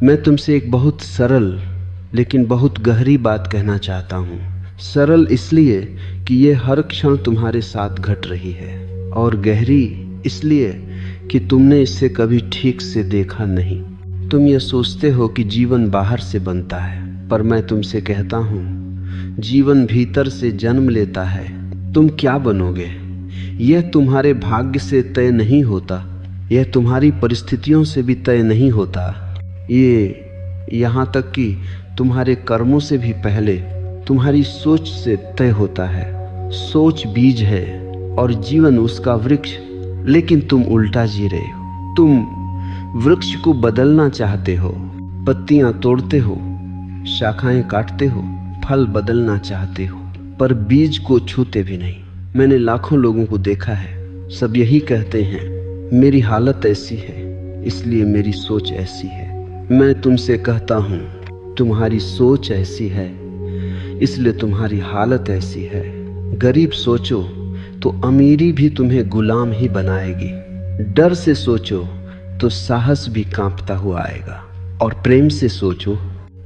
मैं तुमसे एक बहुत सरल लेकिन बहुत गहरी बात कहना चाहता हूँ। सरल इसलिए कि ये हर क्षण तुम्हारे साथ घट रही है, और गहरी इसलिए कि तुमने इसे कभी ठीक से देखा नहीं। तुम ये सोचते हो कि जीवन बाहर से बनता है, पर मैं तुमसे कहता हूँ जीवन भीतर से जन्म लेता है। तुम क्या बनोगे यह तुम्हारे भाग्य से तय नहीं होता, यह तुम्हारी परिस्थितियों से भी तय नहीं होता, ये यहाँ तक कि तुम्हारे कर्मों से भी पहले तुम्हारी सोच से तय होता है। सोच बीज है और जीवन उसका वृक्ष, लेकिन तुम उल्टा जी रहे हो। तुम वृक्ष को बदलना चाहते हो, पत्तियां तोड़ते हो, शाखाएं काटते हो, फल बदलना चाहते हो, पर बीज को छूते भी नहीं। मैंने लाखों लोगों को देखा है, सब यही कहते हैं मेरी हालत ऐसी है इसलिए मेरी सोच ऐसी है। मैं तुमसे कहता हूँ तुम्हारी सोच ऐसी है इसलिए तुम्हारी हालत ऐसी है। गरीब सोचो तो अमीरी भी तुम्हें गुलाम ही बनाएगी, डर से सोचो तो साहस भी कांपता हुआ आएगा, और प्रेम से सोचो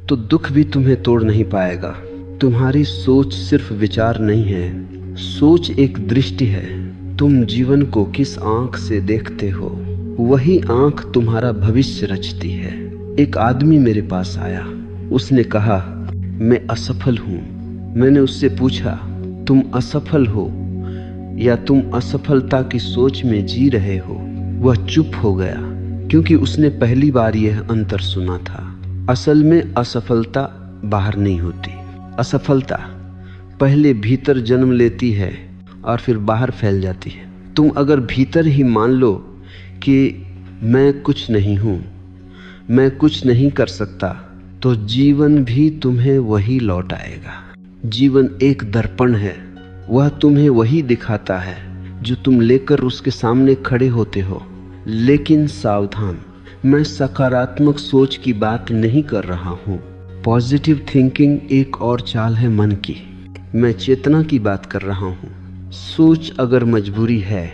तो दुख भी तुम्हें तोड़ नहीं पाएगा। तुम्हारी सोच सिर्फ विचार नहीं है, सोच एक दृष्टि है। तुम जीवन को किस आंख से देखते हो, वही आंख तुम्हारा भविष्य रचती है। एक आदमी मेरे पास आया, उसने कहा मैं असफल हूँ। मैंने उससे पूछा तुम असफल हो या तुम असफलता की सोच में जी रहे हो? वह चुप हो गया, क्योंकि उसने पहली बार यह अंतर सुना था। असल में असफलता बाहर नहीं होती, असफलता पहले भीतर जन्म लेती है और फिर बाहर फैल जाती है। तुम अगर भीतर ही मान लो कि मैं कुछ नहीं हूँ, मैं कुछ नहीं कर सकता, तो जीवन भी तुम्हें वही लौट आएगा। जीवन एक दर्पण है, वह तुम्हें वही दिखाता है जो तुम लेकर उसके सामने खड़े होते हो। लेकिन सावधान, मैं सकारात्मक सोच की बात नहीं कर रहा हूँ। पॉजिटिव थिंकिंग एक और चाल है मन की। मैं चेतना की बात कर रहा हूँ। सोच अगर मजबूरी है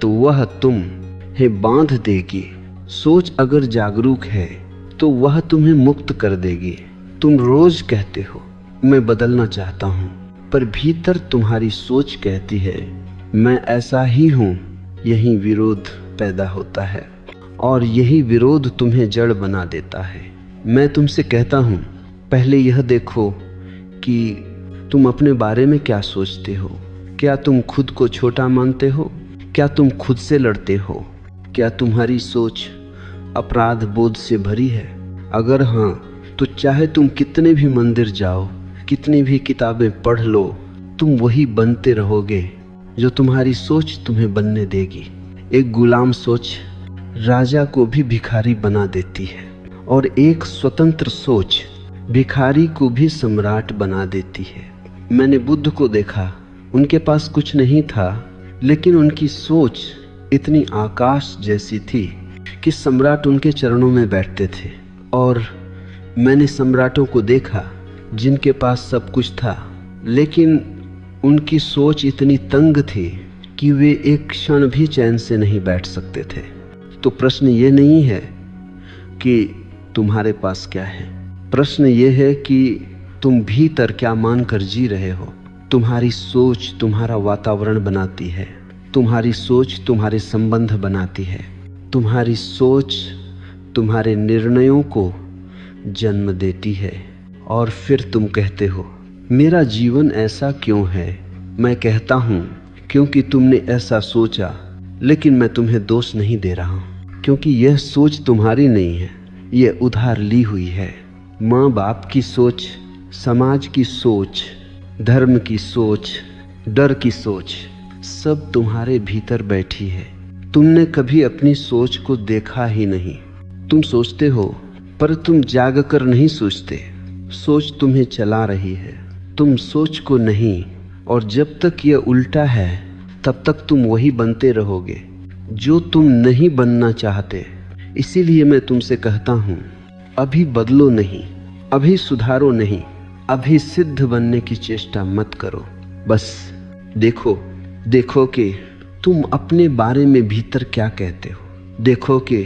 तो वह तुम्हें बांध देगी। सोच अगर जागरूक है तो वह तुम्हें मुक्त कर देगी। तुम रोज कहते हो मैं बदलना चाहता हूँ, पर भीतर तुम्हारी सोच कहती है मैं ऐसा ही हूँ। यही विरोध पैदा होता है और यही विरोध तुम्हें जड़ बना देता है। मैं तुमसे कहता हूँ पहले यह देखो कि तुम अपने बारे में क्या सोचते हो। क्या तुम खुद को छोटा मानते हो? क्या तुम खुद से लड़ते हो? क्या तुम्हारी सोच अपराध बोध से भरी है? अगर हाँ, तो चाहे तुम कितने भी मंदिर जाओ, कितनी भी किताबें पढ़ लो, तुम वही बनते रहोगे जो तुम्हारी सोच तुम्हें बनने देगी। एक गुलाम सोच राजा को भी भिखारी बना देती है, और एक स्वतंत्र सोच भिखारी को भी सम्राट बना देती है। मैंने बुद्ध को देखा, उनके पास कुछ नहीं था, लेकिन उनकी सोच इतनी आकाश जैसी थी कि सम्राट उनके चरणों में बैठते थे। और मैंने सम्राटों को देखा जिनके पास सब कुछ था, लेकिन उनकी सोच इतनी तंग थी कि वे एक क्षण भी चैन से नहीं बैठ सकते थे। तो प्रश्न ये नहीं है कि तुम्हारे पास क्या है, प्रश्न ये है कि तुम भीतर क्या मानकर जी रहे हो। तुम्हारी सोच तुम्हारा वातावरण बनाती है, तुम्हारी सोच तुम्हारे संबंध बनाती है, तुम्हारी सोच तुम्हारे निर्णयों को जन्म देती है। और फिर तुम कहते हो मेरा जीवन ऐसा क्यों है? मैं कहता हूँ क्योंकि तुमने ऐसा सोचा, लेकिन मैं तुम्हें दोष नहीं दे रहा हूँ, क्योंकि यह सोच तुम्हारी नहीं है, यह उधार ली हुई है। माँ बाप की सोच, समाज की सोच, धर्म की सोच, डर की सोच, सब तुम्हारे भीतर बैठी है। तुमने कभी अपनी सोच को देखा ही नहीं। तुम सोचते हो पर तुम जाग कर नहीं सोचते। सोच तुम्हें चला रही है, तुम सोच को नहीं। और जब तक यह उल्टा है तब तक तुम वही बनते रहोगे जो तुम नहीं बनना चाहते। इसीलिए मैं तुमसे कहता हूँ अभी बदलो नहीं, अभी सुधारो नहीं, अभी सिद्ध बनने की चेष्टा मत करो। बस देखो कि तुम अपने बारे में भीतर क्या कहते हो। देखो कि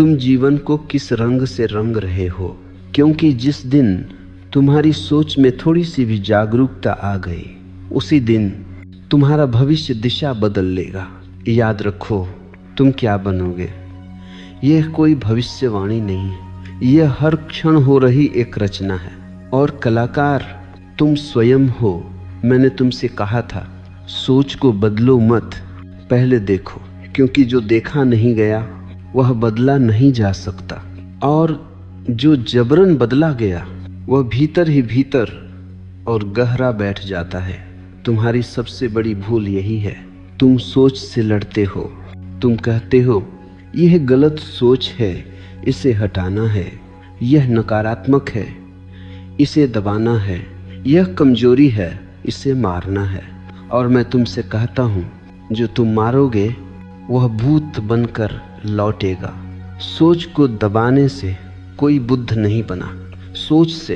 तुम जीवन को किस रंग से रंग रहे हो, क्योंकि जिस दिन तुम्हारी सोच में थोड़ी सी भी जागरूकता आ गई, उसी दिन तुम्हारा भविष्य दिशा बदल लेगा। याद रखो, तुम क्या बनोगे यह कोई भविष्यवाणी नहीं है, यह हर क्षण हो रही एक रचना है। और कलाकार तुम स्वयं हो। मैंने तुमसे कहा था, सोच को बदलो मत, पहले देखो, क्योंकि जो देखा नहीं गया वह बदला नहीं जा सकता, और जो जबरन बदला गया वह भीतर ही भीतर और गहरा बैठ जाता है। तुम्हारी सबसे बड़ी भूल यही है, तुम सोच से लड़ते हो। तुम कहते हो यह गलत सोच है, इसे हटाना है, यह नकारात्मक है, इसे दबाना है, यह कमजोरी है, इसे मारना है। और मैं तुमसे कहता हूँ, जो तुम मारोगे वह भूत बनकर लौटेगा। सोच को दबाने से कोई बुद्ध नहीं बना, सोच से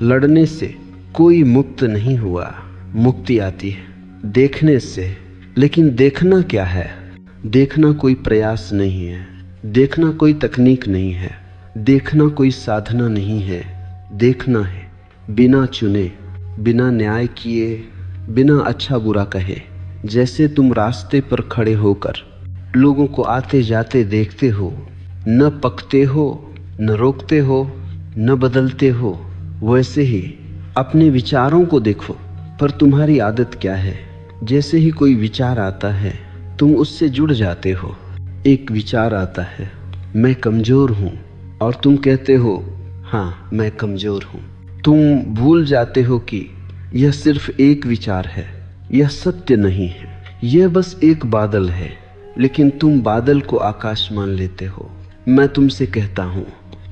लड़ने से कोई मुक्त नहीं हुआ। मुक्ति आती है देखने से, लेकिन देखना क्या है? देखना कोई प्रयास नहीं है, देखना कोई तकनीक नहीं है, देखना कोई साधना नहीं है। देखना है बिना चुने, बिना न्याय किए, बिना अच्छा बुरा कहे। जैसे तुम रास्ते पर खड़े होकर लोगों को आते जाते देखते हो, न पकते हो, न रोकते हो, न बदलते हो, वैसे ही अपने विचारों को देखो। पर तुम्हारी आदत क्या है? जैसे ही कोई विचार आता है तुम उससे जुड़ जाते हो। एक विचार आता है, मैं कमजोर हूँ, और तुम कहते हो हाँ मैं कमजोर हूँ। तुम भूल जाते हो कि यह सिर्फ एक विचार है, यह सत्य नहीं है, यह बस एक बादल है, लेकिन तुम बादल को आकाश मान लेते हो। मैं तुमसे कहता हूँ,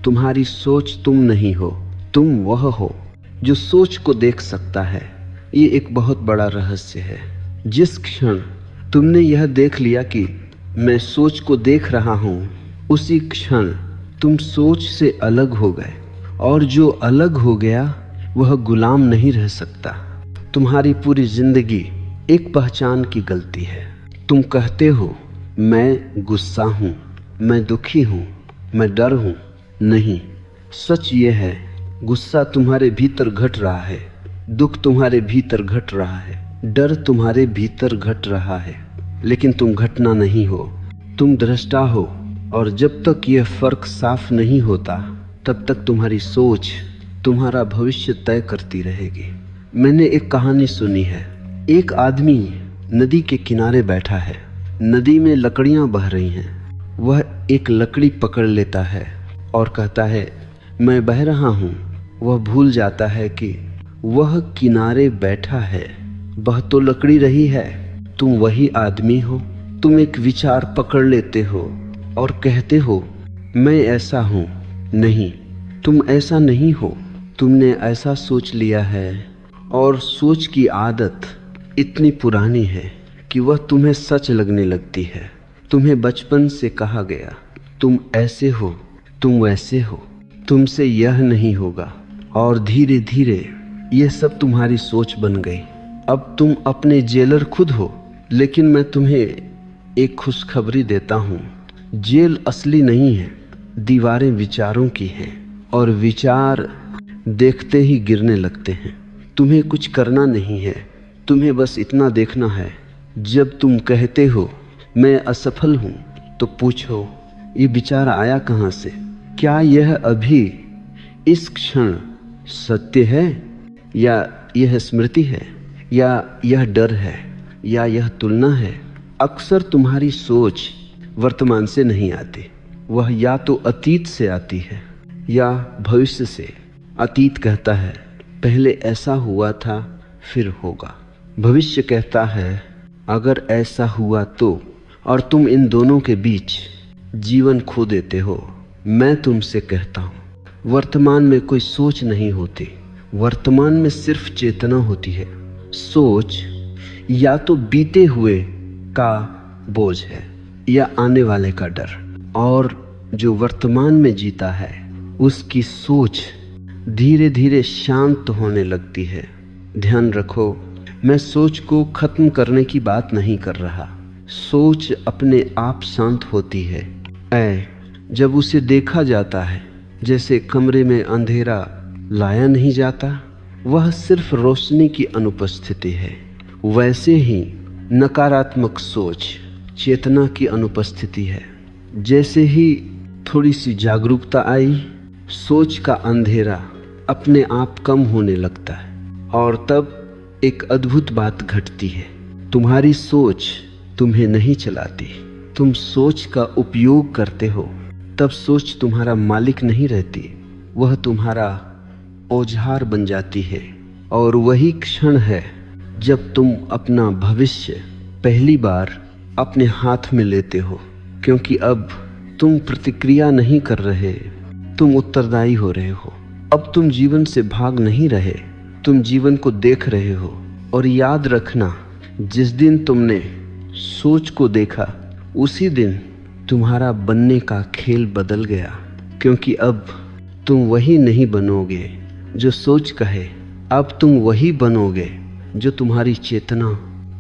तुम्हारी सोच तुम नहीं हो, तुम वह हो जो सोच को देख सकता है। ये एक बहुत बड़ा रहस्य है। जिस क्षण तुमने यह देख लिया कि मैं सोच को देख रहा हूँ, उसी क्षण तुम सोच से अलग हो गए, और जो अलग हो गया वह गुलाम नहीं रह सकता। तुम्हारी पूरी जिंदगी एक पहचान की गलती है। तुम कहते हो मैं गुस्सा हूँ, मैं दुखी हूँ, मैं डर हूँ। नहीं, सच ये है, गुस्सा तुम्हारे भीतर घट रहा है, दुख तुम्हारे भीतर घट रहा है, डर तुम्हारे भीतर घट रहा है, लेकिन तुम घटना नहीं हो, तुम दृष्टा हो। और जब तक यह फर्क साफ नहीं होता, तब तक तुम्हारी सोच तुम्हारा भविष्य तय करती रहेगी। मैंने एक कहानी सुनी है। एक आदमी नदी के किनारे बैठा है, नदी में लकड़ियां बह रही हैं। वह एक लकड़ी पकड़ लेता है और कहता है मैं बह रहा हूँ। वह भूल जाता है कि वह किनारे बैठा है, बह तो लकड़ी रही है। तुम वही आदमी हो। तुम एक विचार पकड़ लेते हो और कहते हो मैं ऐसा हूँ। नहीं, तुम ऐसा नहीं हो। तुमने ऐसा सोच लिया है, और सोच की आदत इतनी पुरानी है कि वह तुम्हें सच लगने लगती है। तुम्हें बचपन से कहा गया तुम ऐसे हो, तुम वैसे हो, तुमसे यह नहीं होगा, और धीरे धीरे यह सब तुम्हारी सोच बन गई। अब तुम अपने जेलर खुद हो। लेकिन मैं तुम्हें एक खुशखबरी देता हूँ, जेल असली नहीं है, दीवारें विचारों की हैं, और विचार देखते ही गिरने लगते हैं। तुम्हें कुछ करना नहीं है, तुम्हें बस इतना देखना है। जब तुम कहते हो मैं असफल हूँ, तो पूछो ये विचार आया कहाँ से? क्या यह अभी इस क्षण सत्य है, या यह स्मृति है, या यह डर है, या यह तुलना है? अक्सर तुम्हारी सोच वर्तमान से नहीं आती, वह या तो अतीत से आती है या भविष्य से। अतीत कहता है पहले ऐसा हुआ था, फिर होगा। भविष्य कहता है अगर ऐसा हुआ तो, और तुम इन दोनों के बीच जीवन खो देते हो। मैं तुमसे कहता हूँ, वर्तमान में कोई सोच नहीं होती, वर्तमान में सिर्फ चेतना होती है। सोच या तो बीते हुए का बोझ है, या आने वाले का डर। और जो वर्तमान में जीता है, उसकी सोच धीरे धीरे शांत होने लगती है। ध्यान रखो, मैं सोच को खत्म करने की बात नहीं कर रहा। सोच अपने आप शांत होती है। ऐ जब उसे देखा जाता है, जैसे कमरे में अंधेरा लाया नहीं जाता, वह सिर्फ रोशनी की अनुपस्थिति है, वैसे ही नकारात्मक सोच चेतना की अनुपस्थिति है। जैसे ही थोड़ी सी जागरूकता आई, सोच का अंधेरा अपने आप कम होने लगता है और तब एक अद्भुत बात घटती है। तुम्हारी सोच तुम्हें नहीं चलाती, तुम सोच का उपयोग करते हो। तब सोच तुम्हारा मालिक नहीं रहती, वह तुम्हारा औजार बन जाती है। और वही क्षण है जब तुम अपना भविष्य पहली बार अपने हाथ में लेते हो, क्योंकि अब तुम प्रतिक्रिया नहीं कर रहे, तुम उत्तरदायी हो रहे हो। अब तुम जीवन से भाग नहीं रहे, तुम जीवन को देख रहे हो। और याद रखना, जिस दिन तुमने सोच को देखा, उसी दिन तुम्हारा बनने का खेल बदल गया, क्योंकि अब तुम वही नहीं बनोगे जो सोच कहे, अब तुम वही बनोगे जो तुम्हारी चेतना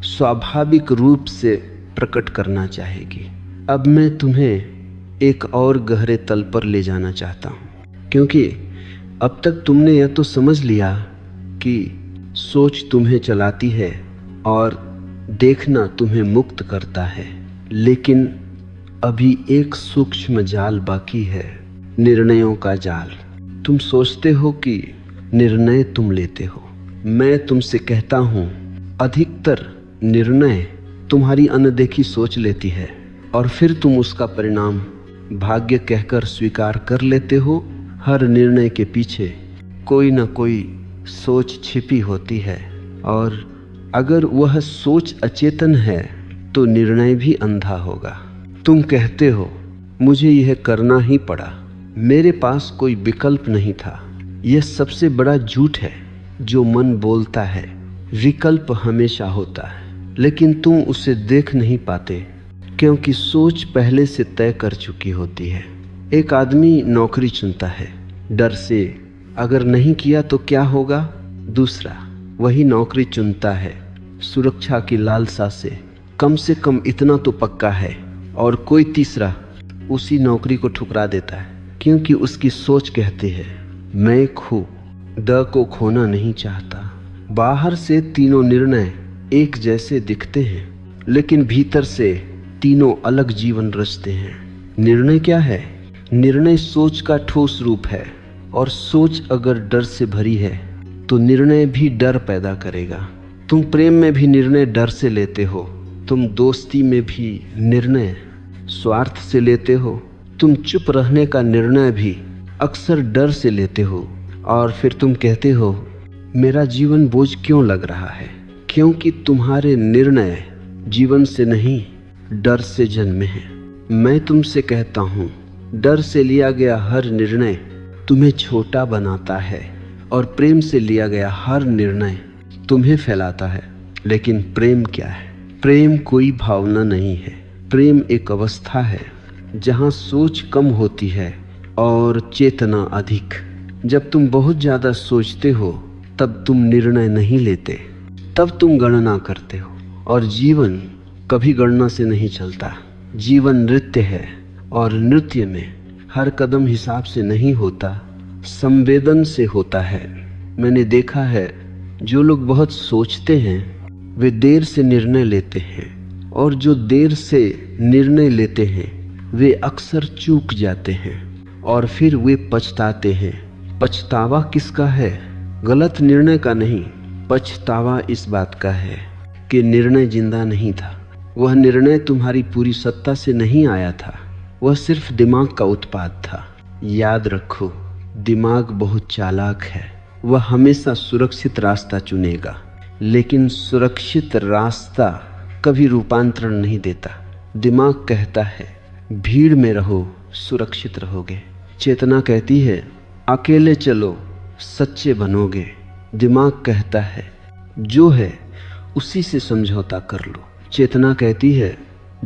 स्वाभाविक रूप से प्रकट करना चाहेगी। अब मैं तुम्हें एक और गहरे तल पर ले जाना चाहता हूँ, क्योंकि अब तक तुमने यह तो समझ लिया कि सोच तुम्हें चलाती है और देखना तुम्हें मुक्त करता है, लेकिन अभी एक सूक्ष्म जाल बाकी है, निर्णयों का जाल। तुम सोचते हो कि निर्णय तुम लेते हो। मैं तुमसे कहता हूँ, अधिकतर निर्णय तुम्हारी अनदेखी सोच लेती है और फिर तुम उसका परिणाम भाग्य कहकर स्वीकार कर लेते हो। हर निर्णय के पीछे कोई ना कोई सोच छिपी होती है, और अगर वह सोच अचेतन है तो निर्णय भी अंधा होगा। तुम कहते हो, मुझे यह करना ही पड़ा, मेरे पास कोई विकल्प नहीं था। यह सबसे बड़ा झूठ है जो मन बोलता है। विकल्प हमेशा होता है, लेकिन तुम उसे देख नहीं पाते, क्योंकि सोच पहले से तय कर चुकी होती है। एक आदमी नौकरी चुनता है डर से, अगर नहीं किया तो क्या होगा। दूसरा वही नौकरी चुनता है सुरक्षा की लालसा से कम इतना तो पक्का है, और कोई तीसरा उसी नौकरी को ठुकरा देता है, क्योंकि उसकी सोच कहती है, मैं द को खोना नहीं चाहता। बाहर से तीनों निर्णय एक जैसे दिखते हैं, लेकिन भीतर से तीनों अलग जीवन रचते हैं। निर्णय क्या है? निर्णय सोच का ठोस रूप है, और सोच अगर डर से भरी है तो निर्णय भी डर पैदा करेगा। तुम प्रेम में भी निर्णय डर से लेते हो, तुम दोस्ती में भी निर्णय स्वार्थ से लेते हो, तुम चुप रहने का निर्णय भी अक्सर डर से लेते हो, और फिर तुम कहते हो, मेरा जीवन बोझ क्यों लग रहा है? क्योंकि तुम्हारे निर्णय जीवन से नहीं, डर से जन्मे हैं। मैं तुमसे कहता हूँ, डर से लिया गया हर निर्णय तुम्हें छोटा बनाता है, और प्रेम से लिया गया हर निर्णय तुम्हें फैलाता है। लेकिन प्रेम क्या है? प्रेम कोई भावना नहीं है, प्रेम एक अवस्था है जहाँ सोच कम होती है और चेतना अधिक। जब तुम बहुत ज़्यादा सोचते हो तब तुम निर्णय नहीं लेते, तब तुम गणना करते हो, और जीवन कभी गणना से नहीं चलता। जीवन नृत्य है, और नृत्य में हर कदम हिसाब से नहीं होता, संवेदन से होता है। मैंने देखा है, जो लोग बहुत सोचते हैं वे देर से निर्णय लेते हैं, और जो देर से निर्णय लेते हैं वे अक्सर चूक जाते हैं, और फिर वे पछताते हैं। पछतावा किसका है? गलत निर्णय का नहीं, पछतावा इस बात का है कि निर्णय जिंदा नहीं था। वह निर्णय तुम्हारी पूरी सत्ता से नहीं आया था, वह सिर्फ दिमाग का उत्पाद था। याद रखो, दिमाग बहुत चालाक है, वह हमेशा सुरक्षित रास्ता चुनेगा, लेकिन सुरक्षित रास्ता कभी रूपांतरण नहीं देता। दिमाग कहता है, भीड़ में रहो, सुरक्षित रहोगे। चेतना कहती है, अकेले चलो, सच्चे बनोगे। दिमाग कहता है, जो है उसी से समझौता कर लो। चेतना कहती है,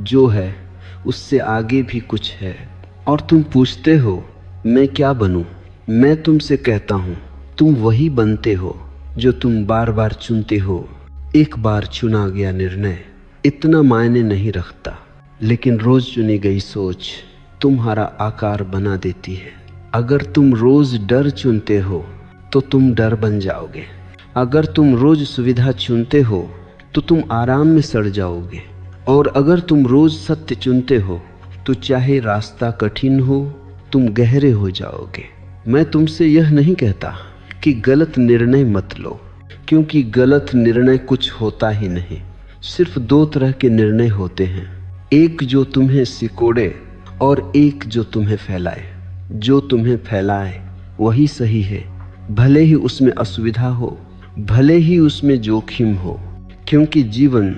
जो है उससे आगे भी कुछ है। और तुम पूछते हो, मैं क्या बनूं? मैं तुमसे कहता हूं, तुम वही बनते हो जो तुम बार बार चुनते हो। एक बार चुना गया निर्णय इतना मायने नहीं रखता, लेकिन रोज चुनी गई सोच तुम्हारा आकार बना देती है। अगर तुम रोज डर चुनते हो तो तुम डर बन जाओगे। अगर तुम रोज सुविधा चुनते हो तो तुम आराम में सड़ जाओगे। और अगर तुम रोज सत्य चुनते हो तो चाहे रास्ता कठिन हो तुम गहरे हो जाओगे। मैं तुमसे यह नहीं कहता कि गलत निर्णय मत लो, क्योंकि गलत निर्णय कुछ होता ही नहीं। सिर्फ दो तरह के निर्णय होते हैं, एक जो तुम्हें सिकोड़े और एक जो तुम्हें फैलाए। जो तुम्हें फैलाए वही सही है, भले ही उसमें असुविधा हो, भले ही उसमें जोखिम हो, क्योंकि जीवन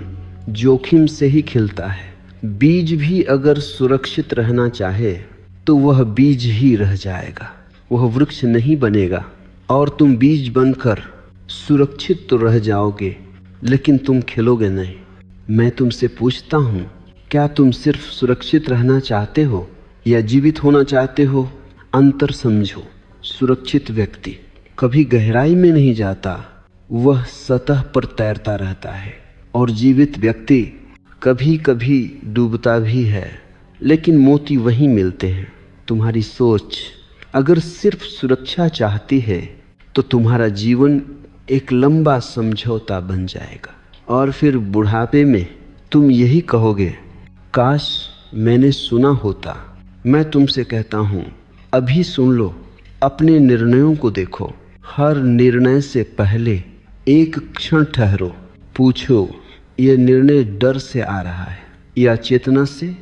जोखिम से ही खिलता है। बीज भी अगर सुरक्षित रहना चाहे तो वह बीज ही रह जाएगा, वह वृक्ष नहीं बनेगा। और तुम बीज बनकर सुरक्षित तो रह जाओगे, लेकिन तुम खिलोगे नहीं। मैं तुमसे पूछता हूँ, क्या तुम सिर्फ सुरक्षित रहना चाहते हो या जीवित होना चाहते हो? अंतर समझो। सुरक्षित व्यक्ति कभी गहराई में नहीं जाता, वह सतह पर तैरता रहता है। और जीवित व्यक्ति कभी कभी डूबता भी है, लेकिन मोती वहीं मिलते हैं। तुम्हारी सोच अगर सिर्फ सुरक्षा चाहती है तो तुम्हारा जीवन एक लंबा समझौता बन जाएगा। और फिर बुढ़ापे में तुम यही कहोगे, काश मैंने सुना होता। मैं तुमसे कहता हूँ, अभी सुन लो, अपने निर्णयों को देखो। हर निर्णय से पहले एक क्षण ठहरो, पूछो यह निर्णय डर से आ रहा है या चेतना से?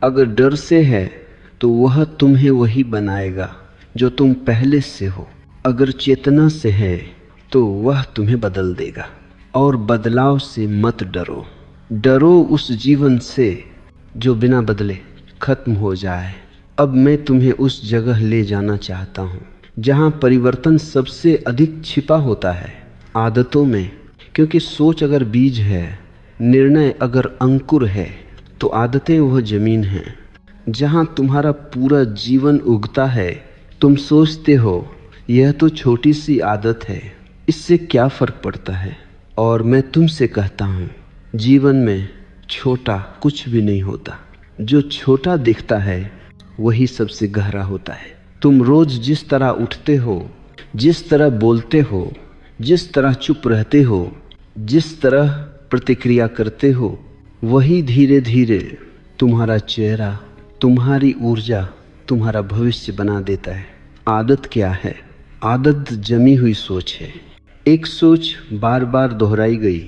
अगर डर से है तो वह तुम्हें वही बनाएगा जो तुम पहले से हो। अगर चेतना से है तो वह तुम्हें बदल देगा। और बदलाव से मत डरो, डरो उस जीवन से जो बिना बदले खत्म हो जाए। अब मैं तुम्हें उस जगह ले जाना चाहता हूँ जहाँ परिवर्तन सबसे अधिक छिपा होता है, आदतों में। क्योंकि सोच अगर बीज है, निर्णय अगर अंकुर है, तो आदतें वह जमीन हैं जहाँ तुम्हारा पूरा जीवन उगता है। तुम सोचते हो यह तो छोटी सी आदत है, इससे क्या फर्क पड़ता है? और मैं तुमसे कहता हूँ, जीवन में छोटा कुछ भी नहीं होता। जो छोटा दिखता है वही सबसे गहरा होता है। तुम रोज जिस तरह उठते हो, जिस तरह बोलते हो, जिस तरह चुप रहते हो, जिस तरह प्रतिक्रिया करते हो, वही धीरे धीरे तुम्हारा चेहरा, तुम्हारी ऊर्जा, तुम्हारा भविष्य बना देता है। आदत क्या है? आदत जमी हुई सोच है। एक सोच बार बार दोहराई गई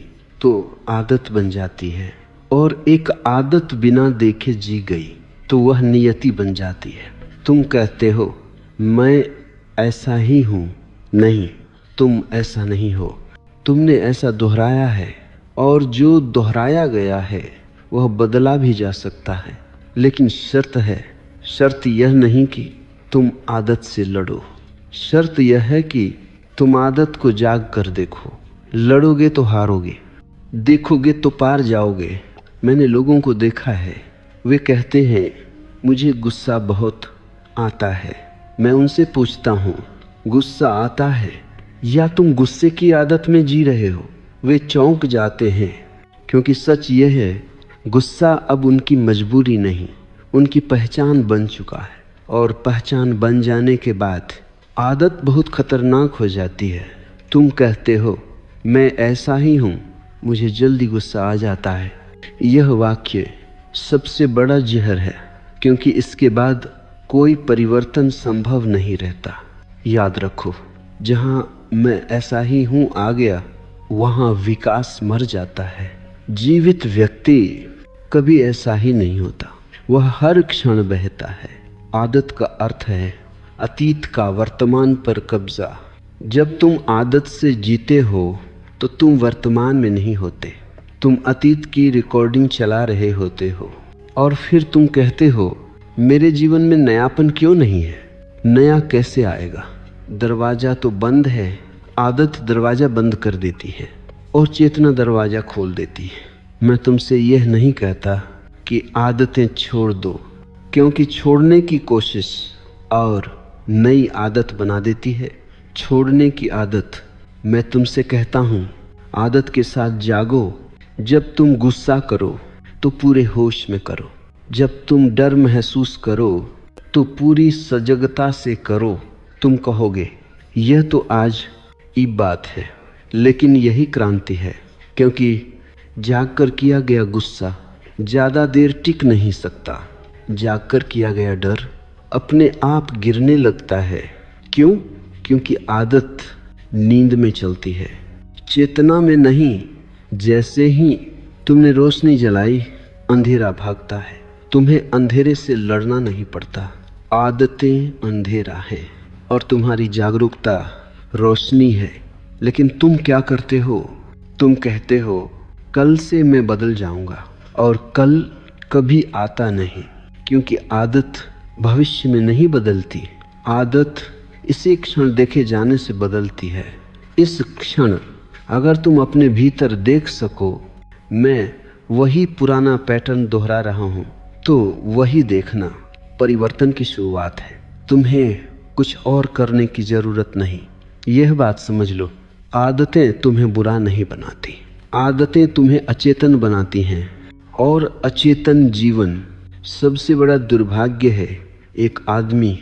तो आदत बन जाती है, और एक आदत बिना देखे जी गई तो वह नियति बन जाती है। तुम कहते हो मैं ऐसा ही हूँ। नहीं, तुम ऐसा नहीं हो, तुमने ऐसा दोहराया है, और जो दोहराया गया है वह बदला भी जा सकता है। लेकिन शर्त यह नहीं कि तुम आदत से लड़ो, शर्त यह है कि तुम आदत को जाग कर देखो। लड़ोगे तो हारोगे, देखोगे तो पार जाओगे। मैंने लोगों को देखा है, वे कहते हैं मुझे गुस्सा बहुत आता है। मैं उनसे पूछता हूँ, गुस्सा आता है या तुम गुस्से की आदत में जी रहे हो? वे चौंक जाते हैं, क्योंकि सच यह है, गुस्सा अब उनकी मजबूरी नहीं, उनकी पहचान बन चुका है। और पहचान बन जाने के बाद आदत बहुत खतरनाक हो जाती है। तुम कहते हो मैं ऐसा ही हूँ, मुझे जल्दी गुस्सा आ जाता है। यह वाक्य सबसे बड़ा जहर है, क्योंकि इसके बाद कोई परिवर्तन संभव नहीं रहता। याद रखो, जहाँ मैं ऐसा ही हूँ आ गया, वहाँ विकास मर जाता है। जीवित व्यक्ति कभी ऐसा ही नहीं होता, वह हर क्षण बहता है। आदत का अर्थ है अतीत का वर्तमान पर कब्जा। जब तुम आदत से जीते हो तो तुम वर्तमान में नहीं होते, तुम अतीत की रिकॉर्डिंग चला रहे होते हो। और फिर तुम कहते हो मेरे जीवन में नयापन क्यों नहीं है? नया कैसे आएगा? दरवाज़ा तो बंद है। आदत दरवाज़ा बंद कर देती है और चेतना दरवाज़ा खोल देती है। मैं तुमसे यह नहीं कहता कि आदतें छोड़ दो, क्योंकि छोड़ने की कोशिश और नई आदत बना देती है। छोड़ने की आदत, मैं तुमसे कहता हूँ, आदत के साथ जागो। जब तुम गुस्सा करो तो पूरे होश में करो, जब तुम डर महसूस करो तो पूरी सजगता से करो। तुम कहोगे यह तो आज की बात है, लेकिन यही क्रांति है, क्योंकि जागकर किया गया गुस्सा ज़्यादा देर टिक नहीं सकता। जागकर किया गया डर अपने आप गिरने लगता है। क्यों? क्योंकि आदत नींद में चलती है, चेतना में नहीं। जैसे ही तुमने रोशनी जलाई, अंधेरा भागता है। तुम्हें अंधेरे से लड़ना नहीं पड़ता। आदतें अंधेरा है और तुम्हारी जागरूकता रोशनी है। लेकिन तुम क्या करते हो? तुम कहते हो कल से मैं बदल जाऊंगा, और कल कभी आता नहीं, क्योंकि आदत भविष्य में नहीं बदलती। आदत इसी क्षण देखे जाने से बदलती है। इस क्षण अगर तुम अपने भीतर देख सको मैं वही पुराना पैटर्न दोहरा रहा हूँ, तो वही देखना परिवर्तन की शुरुआत है। तुम्हें कुछ और करने की ज़रूरत नहीं। यह बात समझ लो, आदतें तुम्हें बुरा नहीं बनाती, आदतें तुम्हें अचेतन बनाती हैं। और अचेतन जीवन सबसे बड़ा दुर्भाग्य है। एक आदमी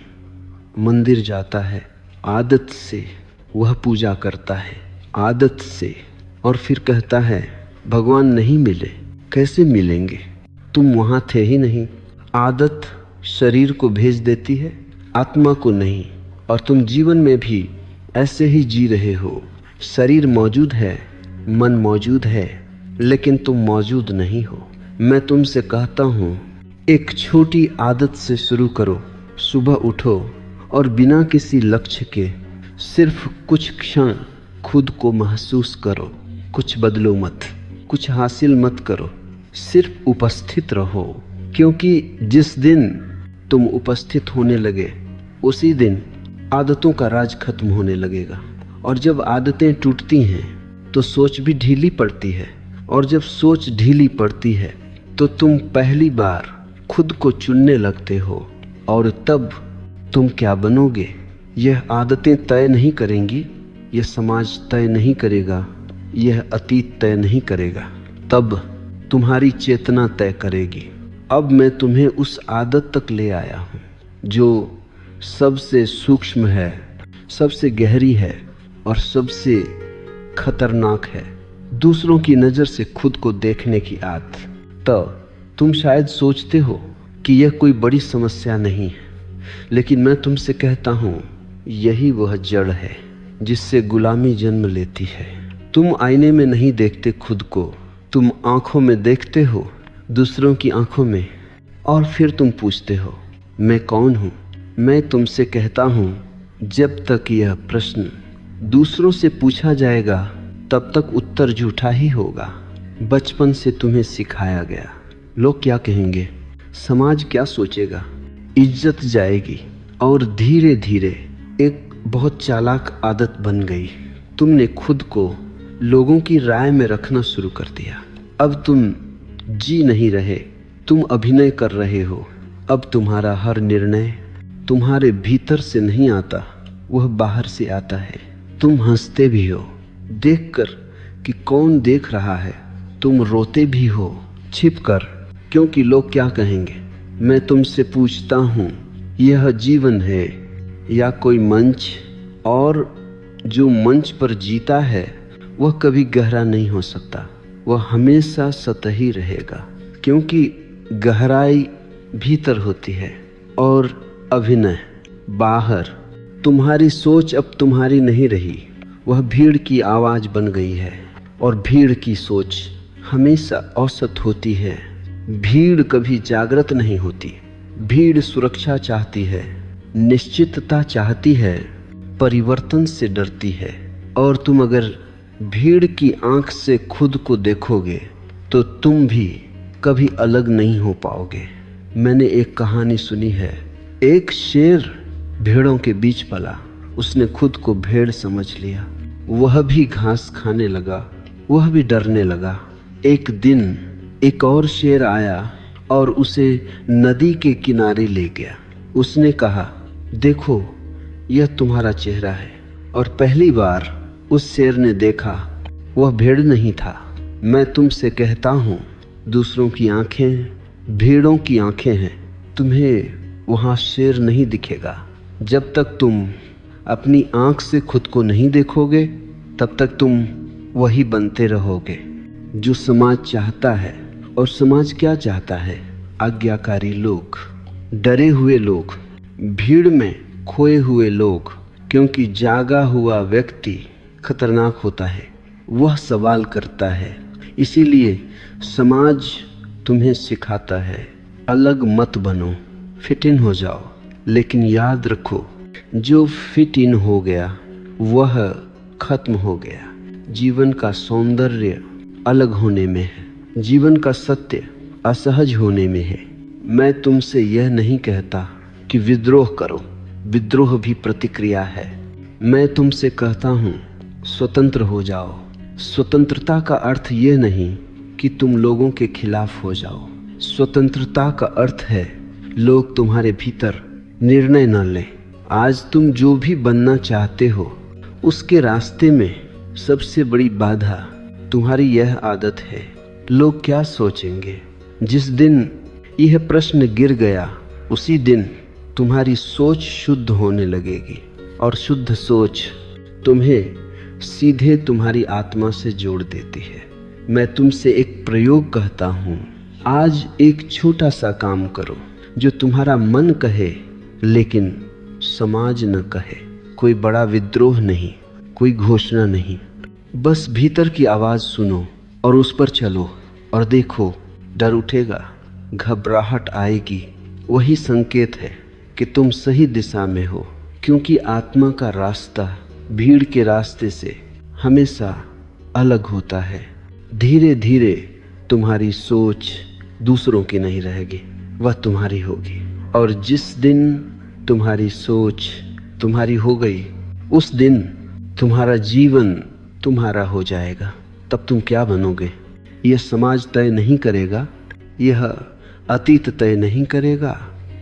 मंदिर जाता है, आदत से वह पूजा करता है, आदत से, और फिर कहता है भगवान नहीं मिले। कैसे मिलेंगे? तुम वहाँ थे ही नहीं। आदत शरीर को भेज देती है, आत्मा को नहीं। और तुम जीवन में भी ऐसे ही जी रहे हो। शरीर मौजूद है, मन मौजूद है, लेकिन तुम मौजूद नहीं हो। मैं तुमसे कहता हूँ, एक छोटी आदत से शुरू करो। सुबह उठो और बिना किसी लक्ष्य के सिर्फ कुछ क्षण खुद को महसूस करो। कुछ बदलो मत, कुछ हासिल मत करो, सिर्फ उपस्थित रहो। क्योंकि जिस दिन तुम उपस्थित होने लगे, उसी दिन आदतों का राज खत्म होने लगेगा। और जब आदतें टूटती हैं तो सोच भी ढीली पड़ती है, और जब सोच ढीली पड़ती है तो तुम पहली बार खुद को चुनने लगते हो। और तब तुम क्या बनोगे, यह आदतें तय नहीं करेंगी, यह समाज तय नहीं करेगा, यह अतीत तय नहीं करेगा। तब तुम्हारी चेतना तय करेगी। अब मैं तुम्हें उस आदत तक ले आया हूँ जो सबसे सूक्ष्म है, सबसे गहरी है और सबसे खतरनाक है। दूसरों की नज़र से खुद को देखने की आदत। तो तुम शायद सोचते हो कि यह कोई बड़ी समस्या नहीं है, लेकिन मैं तुमसे कहता हूँ यही वह जड़ है जिससे गुलामी जन्म लेती है। तुम आईने में नहीं देखते खुद को, तुम आंखों में देखते हो, दूसरों की आंखों में, और फिर तुम पूछते हो मैं कौन हूँ। मैं तुमसे कहता हूँ जब तक यह प्रश्न दूसरों से पूछा जाएगा तब तक उत्तर झूठा ही होगा। बचपन से तुम्हें सिखाया गया, लोग क्या कहेंगे, समाज क्या सोचेगा, इज्जत जाएगी, और धीरे धीरे एक बहुत चालाक आदत बन गई। तुमने खुद को लोगों की राय में रखना शुरू कर दिया। अब तुम जी नहीं रहे, तुम अभिनय कर रहे हो। अब तुम्हारा हर निर्णय तुम्हारे भीतर से नहीं आता, वह बाहर से आता है। तुम हंसते भी हो देखकर कि कौन देख रहा है, तुम रोते भी हो छिपकर, क्योंकि लोग क्या कहेंगे। मैं तुमसे पूछता हूँ, यह जीवन है या कोई मंच? और जो मंच पर जीता है वह कभी गहरा नहीं हो सकता, वह हमेशा सतही रहेगा, क्योंकि गहराई भीतर होती है और अभिनय बाहर। तुम्हारी सोच अब तुम्हारी नहीं रही, वह भीड़ की आवाज़ बन गई है, और भीड़ की सोच हमेशा औसत होती है। भीड़ कभी जागृत नहीं होती। भीड़ सुरक्षा चाहती है, निश्चितता चाहती है, परिवर्तन से डरती है। और तुम अगर भीड़ की आंख से खुद को देखोगे तो तुम भी कभी अलग नहीं हो पाओगे। मैंने एक कहानी सुनी है, एक शेर भेड़ों के बीच पला, उसने खुद को भेड़ समझ लिया, वह भी घास खाने लगा, वह भी डरने लगा। एक दिन एक और शेर आया और उसे नदी के किनारे ले गया। उसने कहा, देखो यह तुम्हारा चेहरा है। और पहली बार उस शेर ने देखा वह भेड़ नहीं था। मैं तुमसे कहता हूँ, दूसरों की आंखें भीड़ों की आंखें हैं। तुम्हें वहाँ शेर नहीं दिखेगा। जब तक तुम अपनी आंख से खुद को नहीं देखोगे तब तक तुम वही बनते रहोगे जो समाज चाहता है। और समाज क्या चाहता है? आज्ञाकारी लोग, डरे हुए लोग, भीड़ में खोए हुए लोग। क्योंकि जागा हुआ व्यक्ति खतरनाक होता है, वह सवाल करता है। इसीलिए समाज तुम्हें सिखाता है अलग मत बनो, फिट इन हो जाओ। लेकिन याद रखो, जो फिट इन हो गया वह खत्म हो गया। जीवन का सौंदर्य अलग होने में है, जीवन का सत्य असहज होने में है। मैं तुमसे यह नहीं कहता कि विद्रोह करो, विद्रोह भी प्रतिक्रिया है। मैं तुमसे कहता हूँ स्वतंत्र हो जाओ। स्वतंत्रता का अर्थ यह नहीं कि तुम लोगों के खिलाफ हो जाओ। स्वतंत्रता का अर्थ है लोग तुम्हारे भीतर निर्णय न लें। आज तुम जो भी बनना चाहते हो उसके रास्ते में सबसे बड़ी बाधा तुम्हारी यह आदत है। लोग क्या सोचेंगे? जिस दिन यह प्रश्न गिर गया उसी दिन तुम्हारी सोच शुद्ध होने लगेगी। और शुद्ध सोच तुम्हें सीधे तुम्हारी आत्मा से जोड़ देती है। मैं तुमसे एक प्रयोग कहता हूँ। आज एक छोटा सा काम करो जो तुम्हारा मन कहे लेकिन समाज न कहे। कोई बड़ा विद्रोह नहीं, कोई घोषणा नहीं, बस भीतर की आवाज़ सुनो और उस पर चलो। और देखो, डर उठेगा, घबराहट आएगी, वही संकेत है कि तुम सही दिशा में हो। क्योंकि आत्मा का रास्ता भीड़ के रास्ते से हमेशा अलग होता है। धीरे धीरे तुम्हारी सोच दूसरों की नहीं रहेगी, वह तुम्हारी होगी। और जिस दिन तुम्हारी सोच तुम्हारी हो गई उस दिन तुम्हारा जीवन तुम्हारा हो जाएगा। तब तुम क्या बनोगे यह समाज तय नहीं करेगा, यह अतीत तय नहीं करेगा।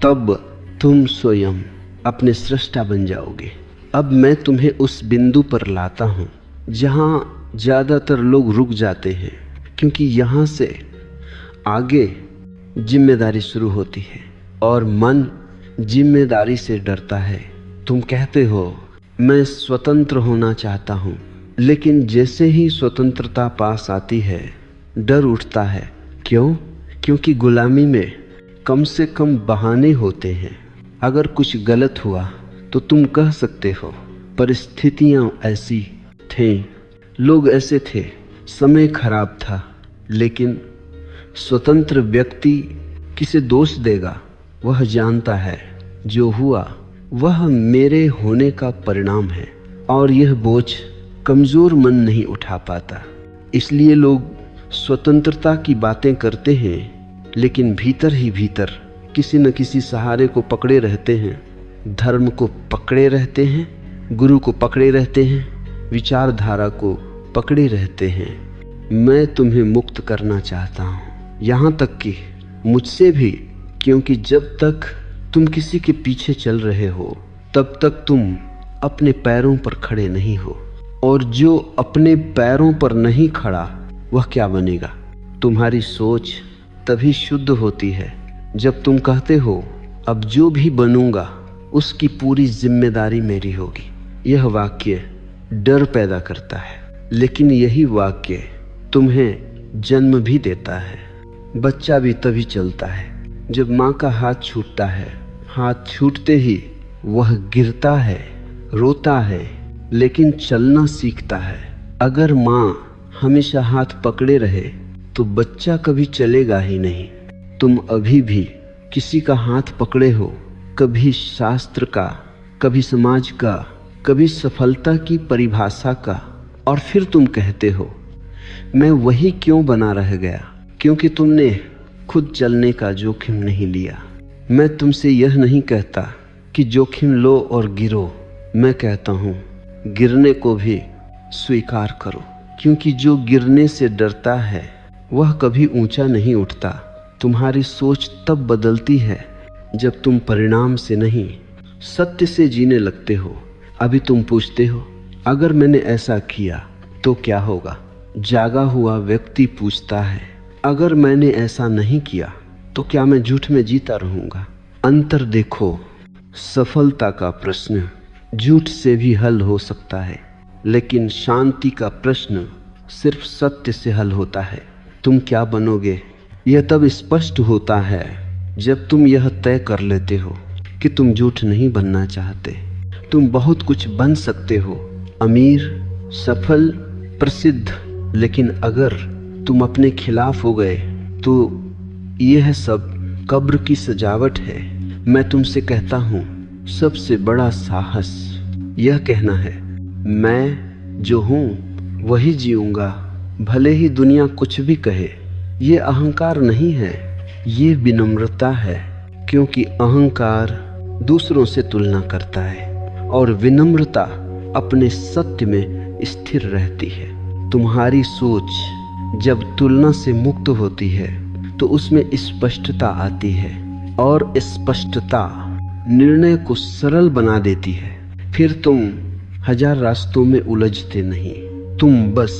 तब तुम स्वयं अपने सृष्टा बन जाओगे। अब मैं तुम्हें उस बिंदु पर लाता हूँ जहाँ ज़्यादातर लोग रुक जाते हैं, क्योंकि यहाँ से आगे जिम्मेदारी शुरू होती है और मन जिम्मेदारी से डरता है। तुम कहते हो मैं स्वतंत्र होना चाहता हूँ, लेकिन जैसे ही स्वतंत्रता पास आती है डर उठता है। क्यों? क्योंकि गुलामी में कम से कम बहाने होते हैं। अगर कुछ गलत हुआ तो तुम कह सकते हो परिस्थितियां ऐसी थीं, लोग ऐसे थे, समय खराब था। लेकिन स्वतंत्र व्यक्ति किसे दोष देगा? वह जानता है जो हुआ वह मेरे होने का परिणाम है। और यह बोझ कमज़ोर मन नहीं उठा पाता। इसलिए लोग स्वतंत्रता की बातें करते हैं, लेकिन भीतर ही भीतर किसी न किसी सहारे को पकड़े रहते हैं। धर्म को पकड़े रहते हैं, गुरु को पकड़े रहते हैं, विचारधारा को पकड़े रहते हैं। मैं तुम्हें मुक्त करना चाहता हूँ, यहाँ तक कि मुझसे भी। क्योंकि जब तक तुम किसी के पीछे चल रहे हो तब तक तुम अपने पैरों पर खड़े नहीं हो। और जो अपने पैरों पर नहीं खड़ा वह क्या बनेगा? तुम्हारी सोच तभी शुद्ध होती है जब तुम कहते हो अब जो भी बनूंगा उसकी पूरी जिम्मेदारी मेरी होगी। यह वाक्य डर पैदा करता है, लेकिन यही वाक्य तुम्हें जन्म भी देता है। बच्चा भी तभी चलता है जब माँ का हाथ छूटता है। हाथ छूटते ही वह गिरता है, रोता है, लेकिन चलना सीखता है। अगर माँ हमेशा हाथ पकड़े रहे तो बच्चा कभी चलेगा ही नहीं। तुम अभी भी किसी का हाथ पकड़े हो, कभी शास्त्र का, कभी समाज का, कभी सफलता की परिभाषा का। और फिर तुम कहते हो मैं वही क्यों बना रह गया? क्योंकि तुमने खुद चलने का जोखिम नहीं लिया। मैं तुमसे यह नहीं कहता कि जोखिम लो और गिरो। मैं कहता हूँ गिरने को भी स्वीकार करो। क्योंकि जो गिरने से डरता है वह कभी ऊंचा नहीं उठता। तुम्हारी सोच तब बदलती है जब तुम परिणाम से नहीं सत्य से जीने लगते हो। अभी तुम पूछते हो अगर मैंने ऐसा किया तो क्या होगा? जागा हुआ व्यक्ति पूछता है अगर मैंने ऐसा नहीं किया तो क्या मैं झूठ में जीता रहूंगा? अंतर देखो। सफलता का प्रश्न झूठ से भी हल हो सकता है, लेकिन शांति का प्रश्न सिर्फ सत्य से हल होता है। तुम क्या बनोगे यह तब स्पष्ट होता है जब तुम यह तय कर लेते हो कि तुम झूठ नहीं बनना चाहते। तुम बहुत कुछ बन सकते हो, अमीर, सफल, प्रसिद्ध, लेकिन अगर तुम अपने खिलाफ हो गए तो यह सब कब्र की सजावट है। मैं तुमसे कहता हूँ, सबसे बड़ा साहस यह कहना है, मैं जो हूँ वही जीऊंगा, भले ही दुनिया कुछ भी कहे। ये अहंकार नहीं है, ये विनम्रता है, क्योंकि अहंकार दूसरों से तुलना करता है और विनम्रता अपने सत्य में स्थिर रहती है। तुम्हारी सोच जब तुलना से मुक्त होती है तो उसमें स्पष्टता आती है, और स्पष्टता निर्णय को सरल बना देती है। फिर तुम हजार रास्तों में उलझते नहीं, तुम बस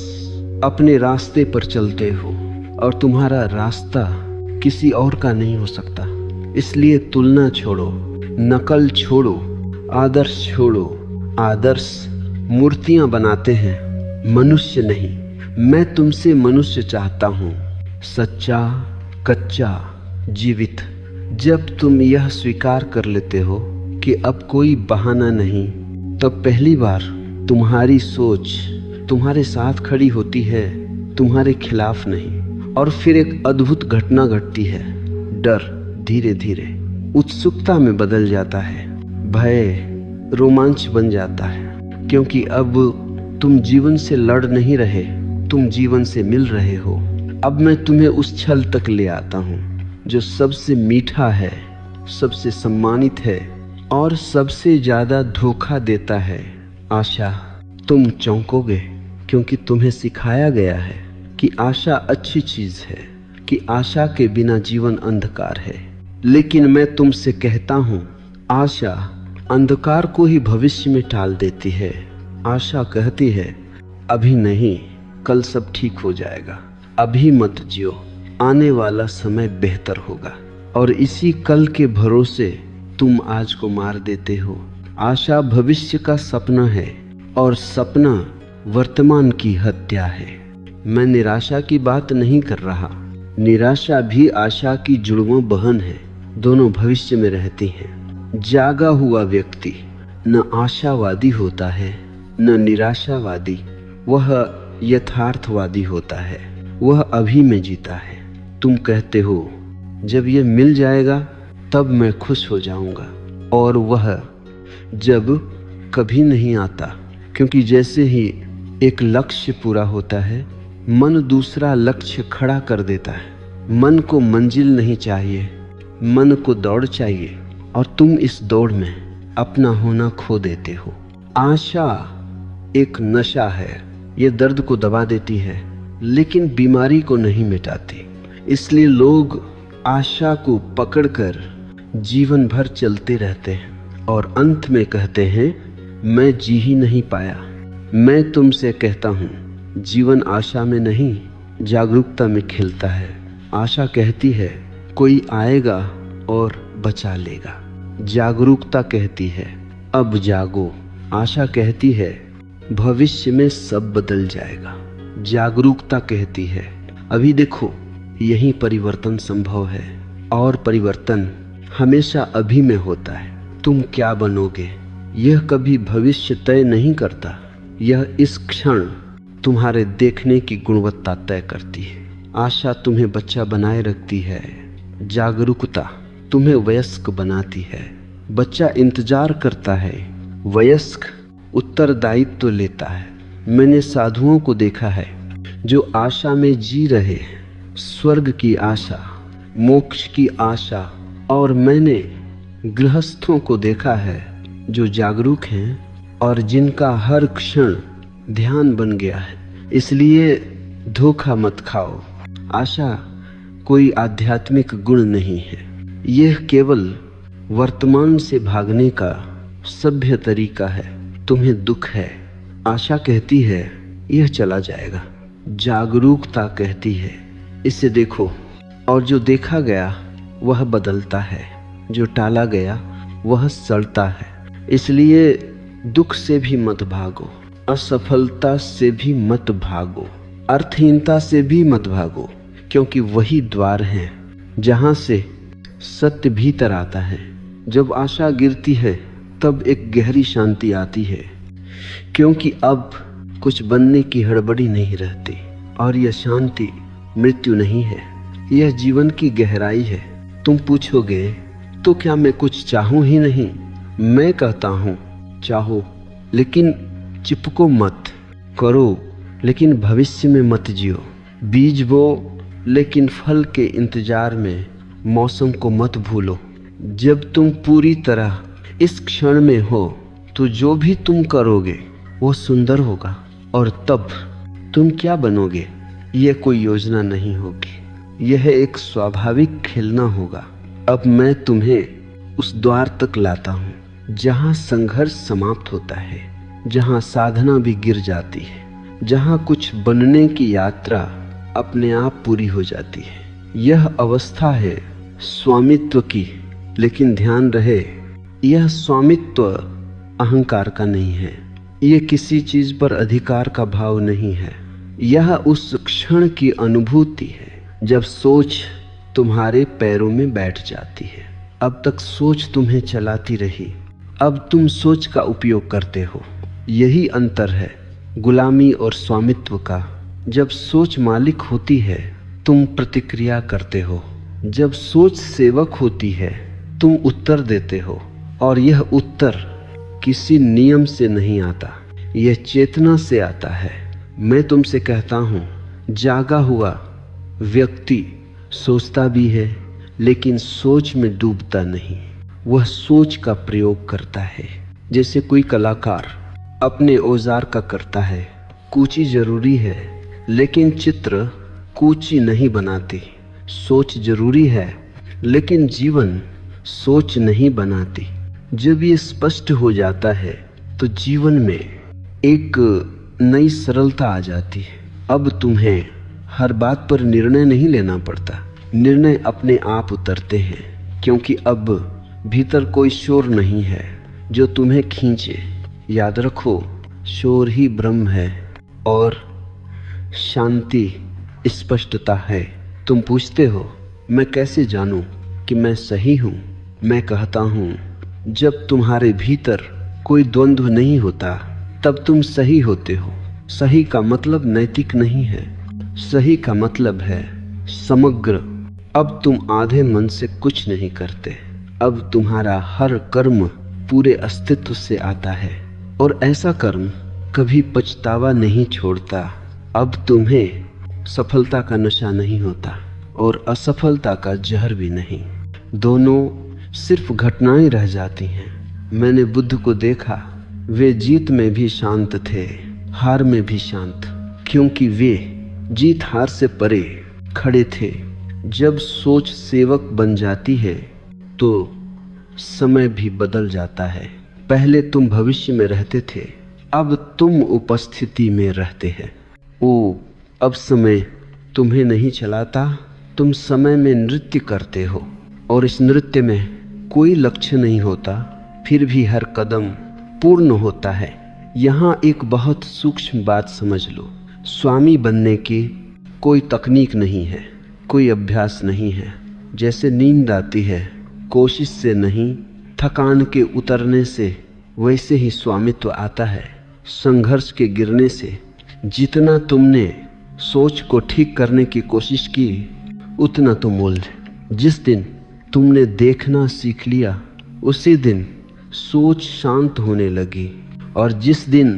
अपने रास्ते पर चलते हो, और तुम्हारा रास्ता किसी और का नहीं हो सकता। इसलिए तुलना छोड़ो, नकल छोड़ो, आदर्श छोड़ो। आदर्श मूर्तियां बनाते हैं, मनुष्य नहीं। मैं तुमसे मनुष्य चाहता हूँ, सच्चा, कच्चा, जीवित। जब तुम यह स्वीकार कर लेते हो कि अब कोई बहाना नहीं, तब पहली बार तुम्हारी सोच तुम्हारे साथ खड़ी होती है, तुम्हारे खिलाफ नहीं। और फिर एक अद्भुत घटना घटती है। डर धीरे धीरे उत्सुकता में बदल जाता है, भय रोमांच बन जाता है, क्योंकि अब तुम जीवन से लड़ नहीं रहे, तुम जीवन से मिल रहे हो। अब मैं तुम्हें उस छल तक ले आता हूँ जो सबसे मीठा है, सबसे सम्मानित है और सबसे ज्यादा धोखा देता है, आशा। तुम चौंकोगे क्योंकि तुम्हें सिखाया गया है कि आशा अच्छी चीज है, कि आशा के बिना जीवन अंधकार है। लेकिन मैं तुमसे कहता हूँ, आशा अंधकार को ही भविष्य में टाल देती है। आशा कहती है, अभी नहीं, कल सब ठीक हो जाएगा, अभी मत जियो, आने वाला समय बेहतर होगा। और इसी कल के भरोसे तुम आज को मार देते हो। आशा भविष्य का सपना है और सपना वर्तमान की हत्या है। मैं निराशा की बात नहीं कर रहा, निराशा भी आशा की जुड़वां बहन है, दोनों भविष्य में रहती हैं। जागा हुआ व्यक्ति न आशावादी होता है न निराशावादी, वह यथार्थवादी होता है, वह अभी में जीता है। तुम कहते हो जब ये मिल जाएगा तब मैं खुश हो जाऊंगा, और वह जब कभी नहीं आता, क्योंकि जैसे ही एक लक्ष्य पूरा होता है मन दूसरा लक्ष्य खड़ा कर देता है। मन को मंजिल नहीं चाहिए, मन को दौड़ चाहिए, और तुम इस दौड़ में अपना होना खो देते हो। आशा एक नशा है, ये दर्द को दबा देती है लेकिन बीमारी को नहीं मिटाती। इसलिए लोग आशा को पकड़कर जीवन भर चलते रहते हैं और अंत में कहते हैं, मैं जी ही नहीं पाया। मैं तुमसे कहता हूँ, जीवन आशा में नहीं जागरूकता में खिलता है। आशा कहती है कोई आएगा और बचा लेगा। जागरूकता कहती है अब जागो। आशा कहती है भविष्य में सब बदल जाएगा। जागरूकता कहती है अभी देखो, यही परिवर्तन संभव है, और परिवर्तन हमेशा अभी में होता है। तुम क्या बनोगे यह कभी भविष्य तय नहीं करता, यह इस क्षण तुम्हारे देखने की गुणवत्ता तय करती है। आशा तुम्हें बच्चा बनाए रखती है, जागरूकता तुम्हें वयस्क बनाती है। बच्चा इंतजार करता है, वयस्क उत्तरदायित्व लेता है। मैंने साधुओं को देखा है जो आशा में जी रहे हैं, स्वर्ग की आशा, मोक्ष की आशा, और मैंने गृहस्थों को देखा है जो जागरूक हैं और जिनका हर क्षण ध्यान बन गया है। इसलिए धोखा मत खाओ। आशा कोई आध्यात्मिक गुण नहीं है, यह केवल वर्तमान से भागने का सभ्य तरीका है। तुम्हें दुख है, आशा कहती है यह चला जाएगा। जागरूकता कहती है इसे देखो, और जो देखा गया वह बदलता है। जो टाला गया वह सड़ता है। इसलिए दुख से भी मत भागो, असफलता से भी मत भागो, अर्थहीनता से भी मत भागो, क्योंकि वही द्वार है जहां से सत्य भीतर आता है। जब आशा गिरती है तब एक गहरी शांति आती है, क्योंकि अब कुछ बनने की हड़बड़ी नहीं रहती। और यह शांति मृत्यु नहीं है, यह जीवन की गहराई है। तुम पूछोगे तो क्या मैं कुछ चाहूं ही नहीं? मैं कहता हूं चाहो, लेकिन चिपको मत। करो, लेकिन भविष्य में मत जियो। बीज बो, लेकिन फल के इंतजार में मौसम को मत भूलो। जब तुम पूरी तरह इस क्षण में हो तो जो भी तुम करोगे वो सुंदर होगा। और तब तुम क्या बनोगे यह कोई योजना नहीं होगी, यह एक स्वाभाविक खेलना होगा। अब मैं तुम्हें उस द्वार तक लाता हूँ जहाँ संघर्ष समाप्त होता है, जहाँ साधना भी गिर जाती है, जहाँ कुछ बनने की यात्रा अपने आप पूरी हो जाती है। यह अवस्था है स्वामित्व की, लेकिन ध्यान रहे यह स्वामित्व अहंकार का नहीं है, यह किसी चीज पर अधिकार का भाव नहीं है। यह उस क्षण की अनुभूति है जब सोच तुम्हारे पैरों में बैठ जाती है। अब तक सोच तुम्हें चलाती रही, अब तुम सोच का उपयोग करते हो। यही अंतर है गुलामी और स्वामित्व का। जब सोच मालिक होती है तुम प्रतिक्रिया करते हो, जब सोच सेवक होती है तुम उत्तर देते हो। और यह उत्तर किसी नियम से नहीं आता, यह चेतना से आता है। मैं तुमसे कहता हूँ, जागा हुआ व्यक्ति सोचता भी है लेकिन सोच में डूबता नहीं, वह सोच का प्रयोग करता है। जैसे कोई कलाकार अपने औजार का करता है। कूची जरूरी है लेकिन चित्र कूची नहीं बनाती। सोच जरूरी है लेकिन जीवन सोच नहीं बनाती। जब ये स्पष्ट हो जाता है तो जीवन में एक नई सरलता आ जाती है। अब तुम्हें हर बात पर निर्णय नहीं लेना पड़ता, निर्णय अपने आप उतरते हैं, क्योंकि अब भीतर कोई शोर नहीं है जो तुम्हें खींचे। याद रखो, शोर ही ब्रह्म है और शांति स्पष्टता है। तुम पूछते हो मैं कैसे जानूं कि मैं सही हूं? मैं कहता हूं, जब तुम्हारे भीतर कोई द्वंद्व नहीं होता तब तुम सही होते हो। सही का मतलब नैतिक नहीं है, सही का मतलब है समग्र। अब तुम आधे मन से कुछ नहीं करते, अब तुम्हारा हर कर्म पूरे अस्तित्व से आता है और ऐसा कर्म कभी पछतावा नहीं छोड़ता। अब तुम्हें सफलता का नशा नहीं होता और असफलता का जहर भी नहीं, दोनों सिर्फ घटनाएं रह जाती हैं। मैंने बुद्ध को देखा, वे जीत में भी शांत थे, हार में भी शांत, क्योंकि वे जीत हार से परे खड़े थे। जब सोच सेवक बन जाती है तो समय भी बदल जाता है। पहले तुम भविष्य में रहते थे, अब तुम उपस्थिति में रहते हैं। अब समय तुम्हें नहीं चलाता, तुम समय में नृत्य करते हो और इस नृत्य में कोई लक्ष्य नहीं होता, फिर भी हर कदम पूर्ण होता है। यहाँ एक बहुत सूक्ष्म बात समझ लो, स्वामी बनने की कोई तकनीक नहीं है, कोई अभ्यास नहीं है। जैसे नींद आती है कोशिश से नहीं, थकान के उतरने से, वैसे ही स्वामित्व आता है संघर्ष के गिरने से। जितना तुमने सोच को ठीक करने की कोशिश की उतना तुम उलझे। जिस दिन तुमने देखना सीख लिया उसी दिन सोच शांत होने लगी, और जिस दिन